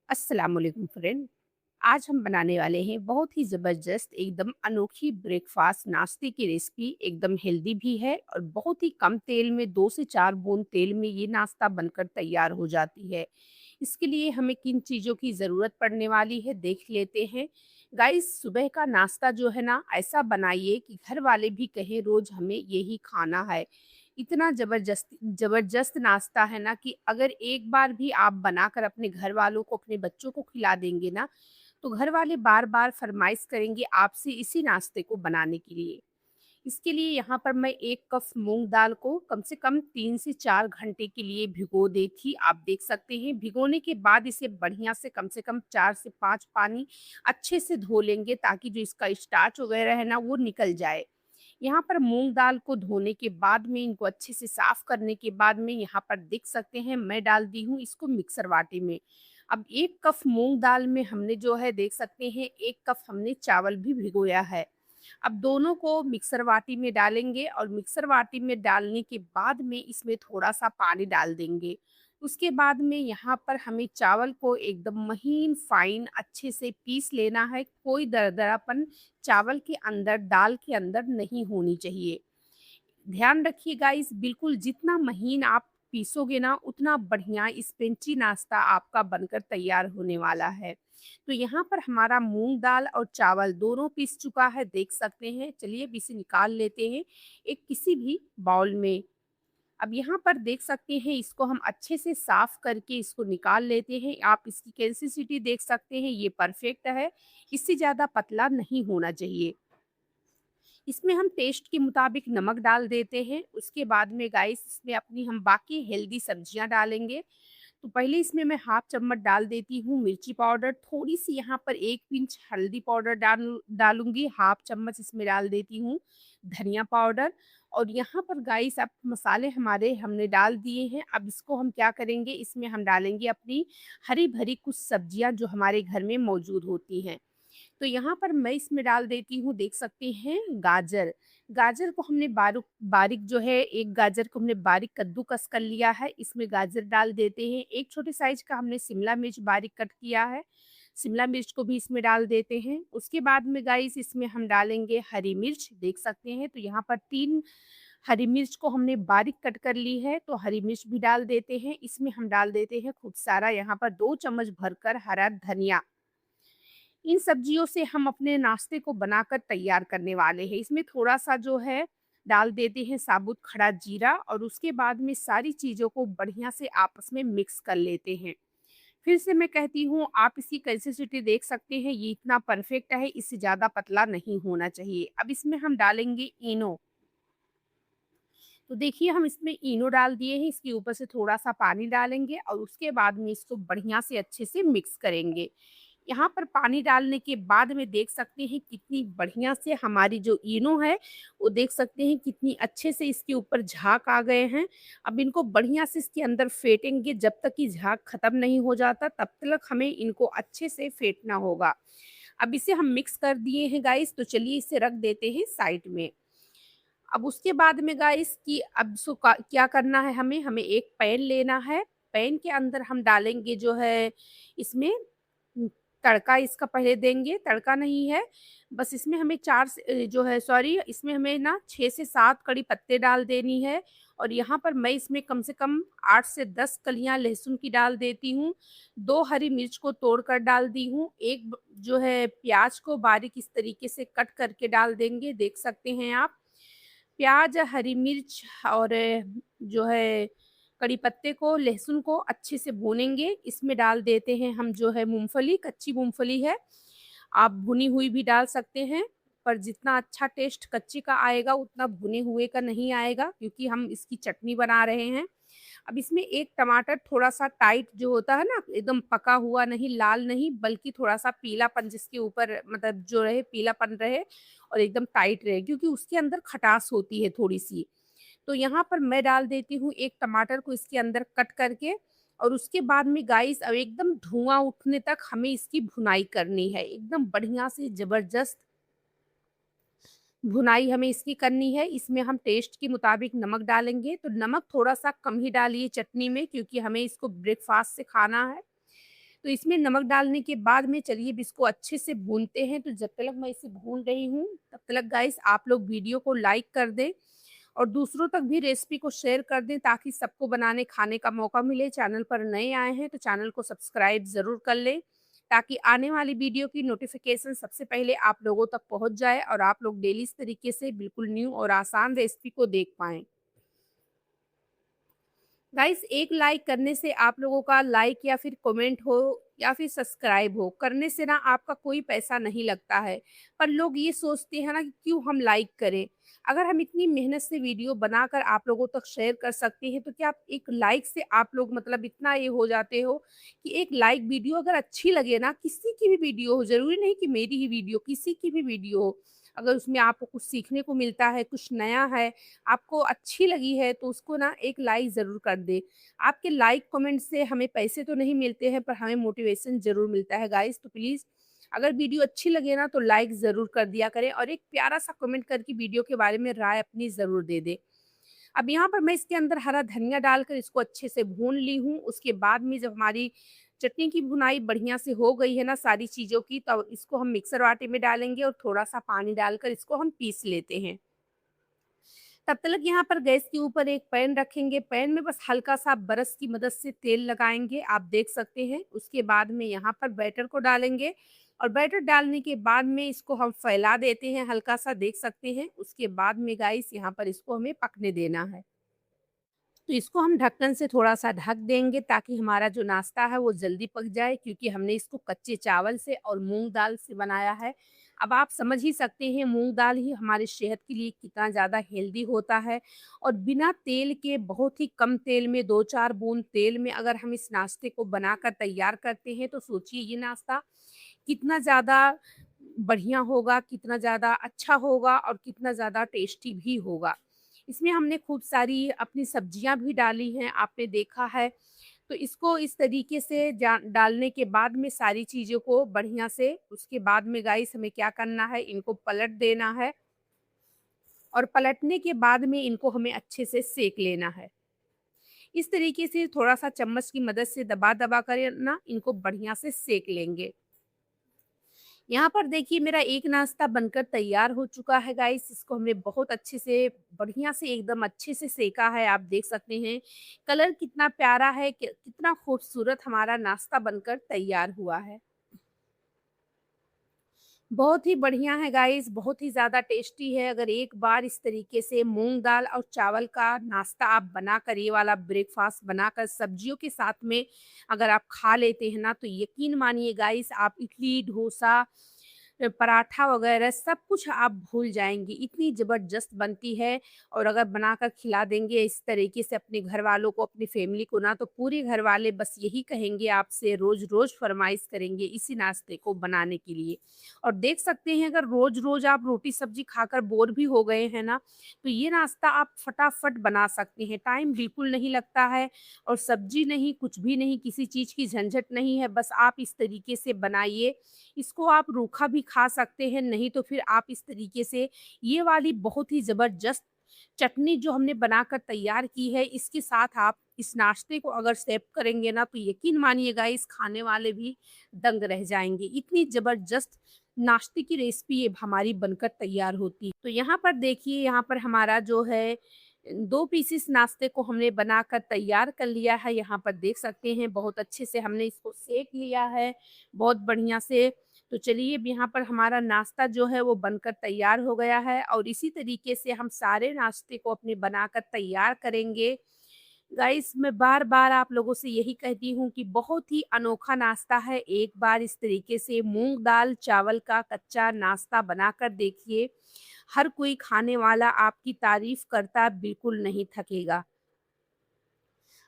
अस्सलाम वालेकुम फ्रेंड। आज हम बनाने वाले हैं बहुत ही ज़बरदस्त एकदम अनोखी ब्रेकफास्ट नाश्ते की रेसिपी। एकदम हेल्दी भी है और बहुत ही कम तेल में 2 से 4 बूंद तेल में ये नाश्ता बनकर तैयार हो जाती है। इसके लिए हमें किन चीज़ों की ज़रूरत पड़ने वाली है देख लेते हैं। गाइस, सुबह का नाश्ता जो है ना ऐसा बनाइए कि घर वाले भी कहें रोज़ हमें यही खाना है। इतना ज़बरदस्त नाश्ता है ना कि अगर एक बार भी आप बनाकर अपने घर वालों को, अपने बच्चों को खिला देंगे ना, तो घर वाले बार-बार फ़रमाइश करेंगे आपसे इसी नाश्ते को बनाने के लिए। इसके लिए यहाँ पर मैं 1 कप मूँग दाल को कम से कम 3 से 4 घंटे के लिए भिगो दी थी। आप देख सकते हैं, भिगोने के बाद इसे बढ़िया से कम 4 से 5 पानी अच्छे से धो लेंगे ताकि जो इसका स्टार्च वग़ैरह है ना, वो निकल जाए। यहाँ पर मूँग दाल को धोने के बाद में इनको अच्छे से साफ करने के बाद में यहाँ पर देख सकते हैं मैं डाल दी हूँ इसको मिक्सर वाटे में। अब 1 कप मूँग दाल में हमने जो है देख सकते हैं 1 कप हमने चावल भी भिगोया है। अब दोनों को मिक्सर वाटी में डालेंगे और मिक्सर वाटी में डालने के बाद में इसमें थोड़ा-सा पानी डाल देंगे। उसके बाद में यहाँ पर हमें चावल को एकदम महीन फाइन अच्छे से पीस लेना है। कोई दरदरापन चावल के अंदर, दाल के अंदर नहीं होनी चाहिए। ध्यान रखिए गाइस, बिल्कुल जितना महीन आप पीसोगे ना उतना बढ़िया स्पंची नाश्ता आपका बनकर तैयार होने वाला है। तो यहाँ पर हमारा मूँग दाल और चावल दोनों पीस चुका है, देख सकते हैं। चलिए अब इसे निकाल लेते हैं एक किसी भी बाउल में। अब यहाँ पर देख सकते हैं इसको हम अच्छे से साफ करके इसको निकाल लेते हैं। आप इसकी कंसिस्टेंसी देख सकते हैं, ये परफेक्ट है। इससे ज़्यादा पतला नहीं होना चाहिए। इसमें हम टेस्ट के मुताबिक नमक डाल देते हैं। उसके बाद में गाइस इसमें अपनी हम बाकी हेल्दी सब्जियाँ डालेंगे। तो पहले इसमें मैं हाफ चम्मच डाल देती हूँ मिर्ची पाउडर, थोड़ी-सी यहाँ पर 1 पिंच हल्दी पाउडर डालूँगी, हाफ चम्मच इसमें डाल देती हूँ धनिया पाउडर। और यहाँ पर गाइस अब मसाले हमारे हमने डाल दिए हैं। अब इसको हम क्या करेंगे, इसमें हम डालेंगे अपनी हरी-भरी कुछ सब्जियाँ जो हमारे घर में मौजूद होती हैं। तो यहाँ पर मैं इसमें डाल देती हूँ, देख सकते हैं गाजर। गाजर को हमने बारीक जो है, एक गाजर को हमने बारीक कद्दूकस कर लिया है, इसमें गाजर डाल देते हैं। एक छोटे साइज़ का हमने शिमला मिर्च बारीक कट किया है, शिमला मिर्च को भी इसमें डाल देते हैं। उसके बाद में गाइस इसमें हम डालेंगे हरी मिर्च, देख सकते हैं। तो यहाँ पर 3 हरी मिर्च को हमने बारीक कट कर ली है, तो हरी मिर्च भी डाल देते हैं। इसमें हम डाल देते हैं खूब सारा यहाँ पर 2 चम्मच भरकर हरा धनिया। इन सब्जियों से हम अपने नाश्ते को बनाकर तैयार करने वाले हैं। इसमें थोड़ा-सा जो है डाल देते हैं साबुत खड़ा जीरा और उसके बाद में सारी चीज़ों को बढ़िया से आपस में मिक्स कर लेते हैं। फिर से मैं कहती हूँ, आप इसकी कंसिस्टेंसी देख सकते हैं, ये इतना परफेक्ट है, इससे ज़्यादा पतला नहीं होना चाहिए। अब इसमें हम डालेंगे इनो। तो देखिए हम इसमें इनो डाल दिए हैं, इसके ऊपर से थोड़ा-सा पानी डालेंगे और उसके बाद में इसको बढ़िया से अच्छे से मिक्स करेंगे। यहाँ पर पानी डालने के बाद में देख सकते हैं कितनी बढ़िया से हमारी जो इनो है, वो देख सकते हैं कितनी अच्छे से इसके ऊपर झाग आ गए हैं। अब इनको बढ़िया से इसके अंदर फेंटेंगे, जब तक कि झाग खत्म नहीं हो जाता तब तक हमें इनको अच्छे से फेंटना होगा। अब इसे हम मिक्स कर दिए हैं गाइस, तो चलिए इसे रख देते हैं साइड में। अब उसके बाद में गाइस कि अब सो का क्या करना है, हमें एक पैन लेना है। पैन के अंदर हम डालेंगे जो है इसमें तड़का, इसका पहले देंगे, तड़का नहीं है, बस इसमें हमें 4 से जो है सॉरी, इसमें हमें ना 6 से 7 कड़ी पत्ते डाल देनी है। और यहाँ पर मैं इसमें कम से कम 8 से 10 कलियाँ लहसुन की डाल देती हूँ, 2 हरी मिर्च को तोड़कर डाल दी हूँ, एक जो है प्याज़ को बारीक इस तरीके से कट करके डाल देंगे, देख सकते हैं आप। प्याज़, हरी मिर्च और जो है कड़ी पत्ते को, लहसुन को अच्छे से भूनेंगे। इसमें डाल देते हैं हम जो है मूँगफली, कच्ची मूँगफली है। आप भुनी हुई भी डाल सकते हैं, पर जितना अच्छा टेस्ट कच्ची का आएगा उतना भुने हुए का नहीं आएगा, क्योंकि हम इसकी चटनी बना रहे हैं। अब इसमें एक टमाटर थोड़ा-सा टाइट जो होता है ना, एकदम पका हुआ नहीं, लाल नहीं, बल्कि थोड़ा-सा पीलापन जिसके ऊपर मतलब जो रहे, पीलापन रहे और एकदम टाइट रहे, क्योंकि उसके अंदर खटास होती है थोड़ी-सी। तो यहाँ पर मैं डाल देती हूँ एक टमाटर को इसके अंदर कट करके। और उसके बाद में गाइस अब एकदम धुआँ उठने तक हमें इसकी भुनाई करनी है। एकदम बढ़िया से ज़बरदस्त भुनाई हमें इसकी करनी है। इसमें हम टेस्ट के मुताबिक नमक डालेंगे, तो नमक थोड़ा-सा कम ही डालिए चटनी में, क्योंकि हमें इसको ब्रेकफ़ास्ट से खाना है। तो इसमें नमक डालने के बाद में चलिए अब इसको अच्छे से भूनते हैं। तो जब तक मैं इसे भून रही हूँ, तब तक गाइस आप लोग वीडियो को लाइक कर दें और दूसरों तक भी रेसिपी को शेयर कर दें ताकि सबको बनाने खाने का मौका मिले। चैनल पर नए आए हैं तो चैनल को सब्सक्राइब ज़रूर कर लें ताकि आने वाली वीडियो की नोटिफिकेशन सबसे पहले आप लोगों तक पहुंच जाए और आप लोग डेली इस तरीके से बिल्कुल न्यू और आसान रेसिपी को देख पाएँ। गाइस एक लाइक करने से आप लोगों का लाइक या फिर कमेंट हो या फिर सब्सक्राइब हो करने से ना आपका कोई पैसा नहीं लगता है। पर लोग ये सोचते हैं ना कि क्यों हम लाइक करें। अगर हम इतनी मेहनत से वीडियो बनाकर आप लोगों तक शेयर कर सकते हैं तो क्या आप एक लाइक से आप लोग मतलब इतना ये हो जाते हो कि एक लाइक वीडियो अगर अच्छी लगे ना, किसी की भी वीडियो हो, जरूरी नहीं कि मेरी ही वीडियो, किसी की भी वीडियो हो, अगर उसमें आपको कुछ सीखने को मिलता है, कुछ नया है, आपको अच्छी लगी है तो उसको ना एक लाइक ज़रूर कर दें। आपके लाइक कमेंट से हमें पैसे तो नहीं मिलते हैं पर हमें मोटिवेशन ज़रूर मिलता है गाइस। तो प्लीज़ अगर वीडियो अच्छी लगे ना तो लाइक ज़रूर कर दिया करें और एक प्यारा-सा कमेंट करके वीडियो के बारे में राय अपनी ज़रूर दे दें। अब यहाँ पर मैं इसके अंदर हरा धनिया डालकर इसको अच्छे से भून ली हूँ। उसके बाद में जब हमारी चटनी की भुनाई बढ़िया से हो गई है ना सारी चीज़ों की, तब इसको हम मिक्सर आटे में डालेंगे और थोड़ा-सा पानी डालकर इसको हम पीस लेते हैं। तब तक यहाँ पर गैस के ऊपर एक पैन रखेंगे। पैन में बस हल्का-सा ब्रश की मदद से तेल लगाएँगे, आप देख सकते हैं। उसके बाद में यहाँ पर बैटर को डालेंगे और बैटर डालने के बाद में इसको हम फैला देते हैं हल्का-सा, देख सकते हैं। उसके बाद में गाइस यहाँ पर इसको हमें पकने देना है। तो इसको हम ढक्कन से थोड़ा-सा ढक देंगे ताकि हमारा जो नाश्ता है वो जल्दी पक जाए, क्योंकि हमने इसको कच्चे चावल से और मूँग दाल से बनाया है। अब आप समझ ही सकते हैं मूँग दाल ही हमारी सेहत के लिए कितना ज़्यादा हेल्दी होता है और बिना तेल के, बहुत ही कम तेल में, 2-4 बूंद तेल में अगर हम इस नाश्ते को बनाकर तैयार करते हैं तो सोचिए ये नाश्ता कितना ज़्यादा बढ़िया होगा, कितना ज़्यादा अच्छा होगा और कितना ज़्यादा टेस्टी भी होगा। इसमें हमने खूब सारी अपनी सब्जियाँ भी डाली हैं, आपने देखा है। तो इसको इस तरीके से जा डालने के बाद में सारी चीज़ों को बढ़िया से, उसके बाद में गाइस हमें क्या करना है, इनको पलट देना है और पलटने के बाद में इनको हमें अच्छे से सेक लेना है। इस तरीके से थोड़ा-सा चम्मच की मदद से दबा-दबा कर ना इनको बढ़िया से सेक लेंगे। यहाँ पर देखिए मेरा एक नाश्ता बनकर तैयार हो चुका है गाइस। इसको हमने बहुत अच्छे से, बढ़िया से, एकदम अच्छे से सेका है, आप देख सकते हैं। कलर कितना प्यारा है, कितना खूबसूरत हमारा नाश्ता बनकर तैयार हुआ है। बहुत ही बढ़िया है गाइस, बहुत ही ज़्यादा टेस्टी है। अगर एक बार इस तरीके से मूँग दाल और चावल का नाश्ता आप बनाकर, ये वाला ब्रेकफ़ास्ट बनाकर सब्जियों के साथ में अगर आप खा लेते हैं ना, तो यकीन मानिए गाइस आप इडली, डोसा, पराठा वग़ैरह सब कुछ आप भूल जाएँगे। इतनी ज़बरदस्त बनती है और अगर बनाकर खिला देंगे इस तरीके से अपने घरवालों को, अपनी फ़ैमिली को ना, तो पूरे घरवाले बस यही कहेंगे आपसे, रोज़-रोज़ फ़रमाइश करेंगे इसी नाश्ते को बनाने के लिए। और देख सकते हैं अगर रोज़-रोज़ आप रोटी-सब्ज़ी खाकर बोर भी हो गए हैं ना, तो ये नाश्ता आप फटाफट बना सकते हैं। टाइम बिल्कुल नहीं लगता है और सब्ज़ी नहीं, कुछ भी नहीं, किसी चीज़ की झंझट नहीं है। बस आप इस तरीके से बनाइए। इसको आप रूखा भी खा सकते हैं, नहीं तो फिर आप इस तरीके से ये वाली बहुत ही ज़बरदस्त चटनी जो हमने बनाकर तैयार की है, इसके साथ आप इस नाश्ते को अगर सर्व करेंगे ना, तो यकीन मानिएगा इस खाने वाले भी दंग रह जाएँगे। इतनी ज़बरदस्त नाश्ते की रेसिपी ये हमारी बनकर तैयार होती है। तो यहाँ पर देखिए, यहाँ पर हमारा जो है 2 पीसेस नाश्ते को हमने बनाकर तैयार कर लिया है। यहाँ पर देख सकते हैं बहुत अच्छे से हमने इसको सेक लिया है, बहुत बढ़िया से। तो चलिए अब यहाँ पर हमारा नाश्ता जो है वो बनकर तैयार हो गया है और इसी तरीके से हम सारे नाश्ते को अपने बनाकर तैयार करेंगे। गाइस मैं बार-बार आप लोगों से यही कहती हूँ कि बहुत ही अनोखा नाश्ता है। एक बार इस तरीके से मूँग दाल चावल का कच्चा नाश्ता बनाकर देखिए। हर कोई खाने वाला आपकी तारीफ़ करता बिल्कुल नहीं थकेगा।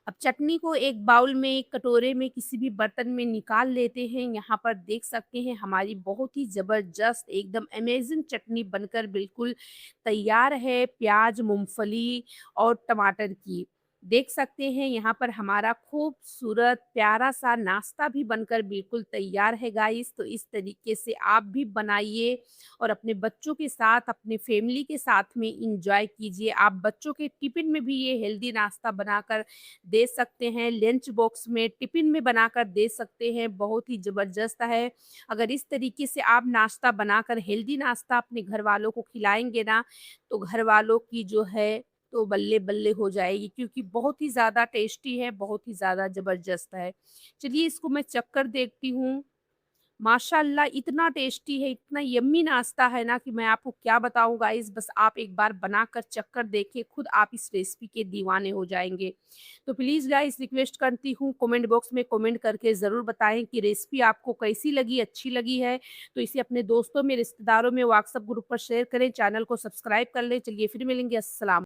अब चटनी को एक बाउल में, एक कटोरे में, किसी भी बर्तन में निकाल लेते हैं। यहाँ पर देख सकते हैं हमारी बहुत ही ज़बरदस्त, एकदम अमेज़िंग चटनी बनकर बिल्कुल तैयार है, प्याज़, मूँगफली और टमाटर की। देख सकते हैं यहाँ पर हमारा खूबसूरत प्यारा-सा नाश्ता भी बनकर बिल्कुल तैयार है गाइस। तो इस तरीके से आप भी बनाइए और अपने बच्चों के साथ, अपने फैमिली के साथ में एन्जॉय कीजिए। आप बच्चों के टिफ़िन में भी ये हेल्दी नाश्ता बनाकर दे सकते हैं, लंच बॉक्स में, टिफ़िन में बनाकर दे सकते हैं, बहुत ही ज़बरदस्त है। अगर इस तरीके से आप नाश्ता बनाकर हेल्दी नाश्ता अपने घरवालों को खिलाएँगे ना, तो घरवालों की जो है तो बल्ले-बल्ले हो जाएगी, क्योंकि बहुत ही ज़्यादा टेस्टी है, बहुत ही ज़्यादा ज़बरदस्त है। चलिए इसको मैं चख कर देखती हूँ। माशाअल्लाह इतना टेस्टी है, इतना यम्मी नाश्ता है ना कि मैं आपको क्या बताऊँ गाइस, बस आप एक बार बनाकर चख कर देखिए, खुद आप इस रेसिपी के दीवाने हो जाएँगे। तो प्लीज़ गाइस रिक्वेस्ट करती हूँ, कमेंट बॉक्स में कमेंट करके ज़रूर बताएँ कि रेसिपी आपको कैसी लगी, अच्छी लगी है। तो इसे अपने दोस्तों में, रिश्तेदारों में, व्हाट्सएप ग्रुप पर शेयर करें, चैनल को सब्सक्राइब कर लें। चलिए फिर मिलेंगे, अस्सलाम।